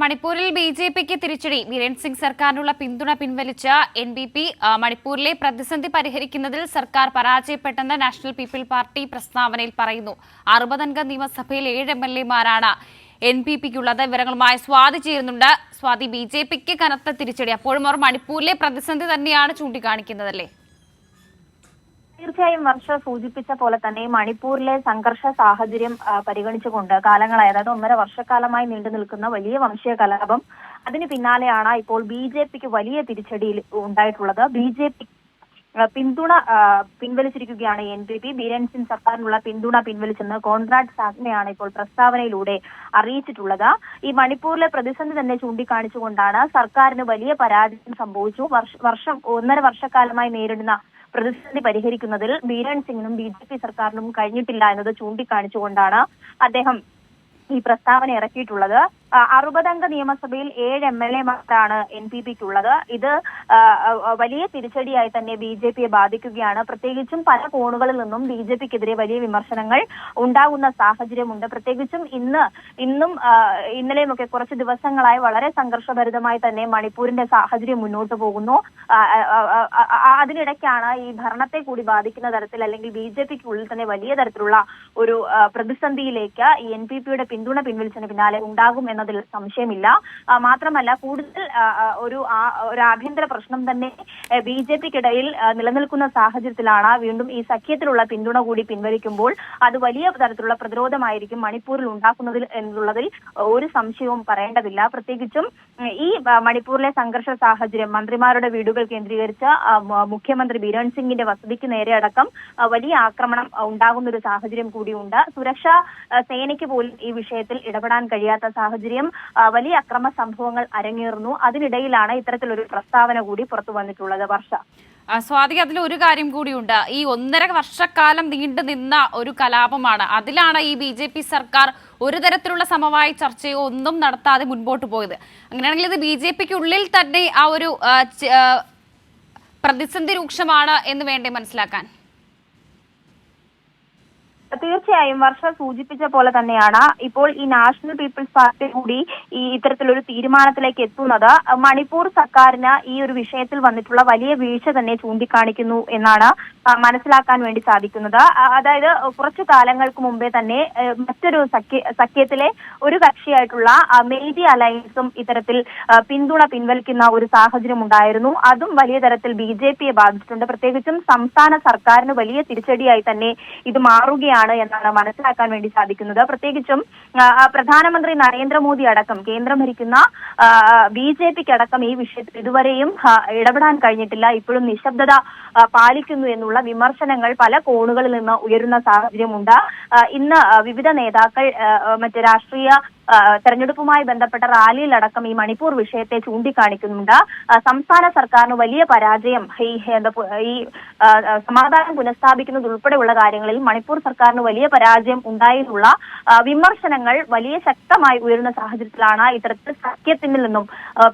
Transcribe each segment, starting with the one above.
മണിപ്പൂരിൽ ബിജെപിക്ക് തിരിച്ചടി. ബിരേൻ സിംഗ് സർക്കാരിനുള്ള പിന്തുണ പിൻവലിച്ച എൻപിപി മണിപ്പൂരിലെ പ്രതിസന്ധി പരിഹരിക്കുന്നതിൽ സർക്കാർ പരാജയപ്പെട്ടെന്ന് നാഷണൽ പീപ്പിൾ പാർട്ടി പ്രസ്താവനയിൽ പറയുന്നു. 60-അംഗ നിയമസഭയിൽ 7 എംഎൽഎമാരാണ് എൻപിപിക്കുള്ളത്. വിവരങ്ങളുമായി സ്വാതി ചേരുന്നുണ്ട്. സ്വാതി, ബിജെപിക്ക് കനത്ത തിരിച്ചടി. അപ്പോഴും അവർ മണിപ്പൂരിലെ പ്രതിസന്ധി തന്നെയാണ് ചൂണ്ടിക്കാണിക്കുന്നതല്ലേ? തീർച്ചയായും വർഷ സൂചിപ്പിച്ച പോലെ തന്നെ മണിപ്പൂരിലെ സംഘർഷ സാഹചര്യം പരിഗണിച്ചുകൊണ്ട് കാലങ്ങളായി, അതായത് 1.5 വർഷക്കാലമായി നീണ്ടു നിൽക്കുന്ന വലിയ വംശീയ കലാപം, അതിന് പിന്നാലെയാണ് ഇപ്പോൾ ബിജെപിക്ക് വലിയ തിരിച്ചടി ഉണ്ടായിട്ടുള്ളത്. ബിജെപി പിന്തുണ പിൻവലിച്ചിരിക്കുകയാണ് എൻപിപി. ബിരേൻ സിംഗ് സർക്കാരിനുള്ള പിന്തുണ പിൻവലിച്ചെന്ന് കോൺറാഡ് സാഗ്മയാണ് ഇപ്പോൾ പ്രസ്താവനയിലൂടെ അറിയിച്ചിട്ടുള്ളത്. ഈ മണിപ്പൂരിലെ പ്രതിസന്ധി തന്നെ ചൂണ്ടിക്കാണിച്ചുകൊണ്ടാണ് സർക്കാരിന് വലിയ പരാജയം സംഭവിച്ചു. 1.5 വർഷക്കാലമായി നേരിടുന്ന പ്രതിസന്ധി പരിഹരിക്കുന്നതിൽ ബിരേൻ സിംഗിനും ബിജെപി സർക്കാരിനും കഴിഞ്ഞിട്ടില്ല എന്നത് ചൂണ്ടിക്കാണിച്ചുകൊണ്ടാണ് അദ്ദേഹം ഈ പ്രസ്താവന ഇറക്കിയിട്ടുള്ളത്. 60-അംഗ നിയമസഭയിൽ 7 എംഎൽഎമാരാണ് എൻപിപിക്കുള്ളത്. ഇത് വലിയ തിരിച്ചടിയായി തന്നെ ബിജെപിയെ ബാധിക്കുകയാണ്. പ്രത്യേകിച്ചും പല കോണുകളിൽ നിന്നും ബിജെപിക്കെതിരെ വലിയ വിമർശനങ്ങൾ ഉണ്ടാകുന്ന സാഹചര്യമുണ്ട്. പ്രത്യേകിച്ചും ഇന്നും ഇന്നലെയുമൊക്കെ കുറച്ച് ദിവസങ്ങളായി വളരെ സംഘർഷഭരിതമായി തന്നെ മണിപ്പൂരിന്റെ സാഹചര്യം മുന്നോട്ട് പോകുന്നു. അതിനിടയ്ക്കാണ് ഈ ഭരണത്തെ കൂടി ബാധിക്കുന്ന തരത്തിൽ, അല്ലെങ്കിൽ ബിജെപിക്കുള്ളിൽ തന്നെ വലിയ തരത്തിലുള്ള ഒരു പ്രതിസന്ധിയിലേക്ക് ഈ എൻപിപിയുടെ പിന്തുണ പിൻവലിച്ചതിന് പിന്നാലെ ഉണ്ടാകും എന്നതിൽ സംശയമില്ല. മാത്രമല്ല, കൂടുതൽ ഒരു ആഭ്യന്തര പ്രശ്നം തന്നെ ബിജെപിക്കിടയിൽ നിലനിൽക്കുന്ന സാഹചര്യത്തിലാണ് വീണ്ടും ഈ സഖ്യത്തിലുള്ള പിന്തുണ കൂടി പിൻവലിക്കുമ്പോൾ അത് വലിയ തരത്തിലുള്ള പ്രതിരോധമായിരിക്കും മണിപ്പൂരിൽ ഉണ്ടാക്കുന്നതിൽ എന്നുള്ളതിൽ ഒരു സംശയവും പറയേണ്ടതില്ല. പ്രത്യേകിച്ചും ഈ മണിപ്പൂരിലെ സംഘർഷ സാഹചര്യം, മന്ത്രിമാരുടെ വീടുകൾ കേന്ദ്രീകരിച്ച മുഖ്യമന്ത്രി ബിരേൻ സിംഗിന്റെ വസതിക്ക് നേരെ അടക്കം വലിയ ആക്രമണം ഉണ്ടാകുന്ന ഒരു സാഹചര്യം കൂടിയുണ്ട്. സുരക്ഷാ സേനയ്ക്ക് പോലും ഈ വിഷയത്തിൽ ഇടപെടാൻ കഴിയാത്ത സാഹചര്യം, വലിയ അക്രമ സംഭവങ്ങൾ അരങ്ങേറുന്നു. അതിനിടയിലാണ് ഇത്തരത്തിലൊരു പ്രസ്താവന കൂടി പുറത്തു വന്നിട്ടുള്ളത്. വർഷ സ്വാതി, അതിൽ ഒരു കാര്യം കൂടിയുണ്ട്. ഈ 1.5 വർഷക്കാലം നീണ്ടു നിന്ന ഒരു കലാപമാണ്. അതിലാണ് ഈ ബിജെപി സർക്കാർ ഒരു തരത്തിലുള്ള സമവായ ചർച്ചയോ ഒന്നും നടത്താതെ മുൻപോട്ട് പോയത്. അങ്ങനെയാണെങ്കിൽ ഇത് ബിജെപിക്കുള്ളിൽ തന്നെ ആ ഒരു പ്രതിസന്ധി രൂക്ഷമാണ് എന്ന് വേണ്ടേ മനസ്സിലാക്കാൻ? തീർച്ചയായും വർഷ സൂചിപ്പിച്ച പോലെ തന്നെയാണ് ഇപ്പോൾ ഈ നാഷണൽ പീപ്പിൾസ് പാർട്ടി കൂടി ഈ ഇത്തരത്തിലൊരു തീരുമാനത്തിലേക്ക് എത്തുന്നത്. മണിപ്പൂർ സർക്കാരിന് ഈ ഒരു വിഷയത്തിൽ വന്നിട്ടുള്ള വലിയ വീഴ്ച തന്നെ ചൂണ്ടിക്കാണിക്കുന്നു എന്നാണ് മനസ്സിലാക്കാൻ വേണ്ടി സാധിക്കുന്നത്. അതായത് കുറച്ചു കാലങ്ങൾക്ക് മുമ്പേ തന്നെ മറ്റൊരു സഖ്യത്തിലെ ഒരു കക്ഷിയായിട്ടുള്ള മെയ്തി അലയൻസും ഇത്തരത്തിൽ പിന്തുണ പിൻവലിക്കുന്ന ഒരു സാഹചര്യം ഉണ്ടായിരുന്നു. അതും വലിയ തരത്തിൽ ബിജെപിയെ ബാധിച്ചിട്ടുണ്ട്. പ്രത്യേകിച്ചും സംസ്ഥാന സർക്കാരിന് വലിയ തിരിച്ചടിയായി തന്നെ ഇത് മാറുകയാണ് എന്നാണ് മനസ്സിലാക്കാൻ വേണ്ടി സാധിക്കുന്നത്. പ്രത്യേകിച്ചും പ്രധാനമന്ത്രി നരേന്ദ്രമോദി അടക്കം കേന്ദ്രം ഭരിക്കുന്ന ബിജെപിക്ക് അടക്കം ഈ വിഷയത്തിൽ ഇതുവരെയും ഇടപെടാൻ കഴിഞ്ഞിട്ടില്ല. ഇപ്പോഴും നിശബ്ദത പാലിക്കുന്നു എന്നുള്ള വിമർശനങ്ങൾ പല കോണുകളിൽ നിന്ന് ഉയരുന്ന സാഹചര്യമുണ്ട്. ഇന്ന് വിവിധ നേതാക്കൾ മറ്റ് രാഷ്ട്രീയ തെരഞ്ഞെടുപ്പുമായി ബന്ധപ്പെട്ട റാലിയിലടക്കം ഈ മണിപ്പൂർ വിഷയത്തെ ചൂണ്ടിക്കാണിക്കുന്നുണ്ട്. സംസ്ഥാന സർക്കാരിന് വലിയ പരാജയം, ഈ സമാധാനം പുനഃസ്ഥാപിക്കുന്നത് ഉൾപ്പെടെയുള്ള കാര്യങ്ങളിൽ മണിപ്പൂർ സർക്കാരിന് വലിയ പരാജയം ഉണ്ടായിട്ടുള്ള വിമർശനങ്ങൾ വലിയ ശക്തമായി ഉയരുന്ന സാഹചര്യത്തിലാണ് ഇത്തരത്തിൽ സഖ്യത്തിൽ നിന്നും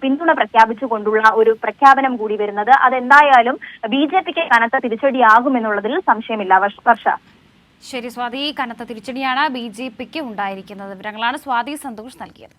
പിന്തുണ പ്രഖ്യാപിച്ചുകൊണ്ടുള്ള ഒരു പ്രഖ്യാപനം കൂടി വരുന്നത്. അതെന്തായാലും ബിജെപിക്ക് കനത്ത തിരിച്ചടിയാകുമെന്നുള്ളതിൽ സംശയമില്ല. വർഷ ശരി സ്വാതി, കനത്ത തിരിച്ചടിയാണ് ബിജെപിക്ക് ഉണ്ടായിരിക്കുന്നത്. വിവരങ്ങളാണ് സ്വാതി സന്തോഷ് നൽകിയത്.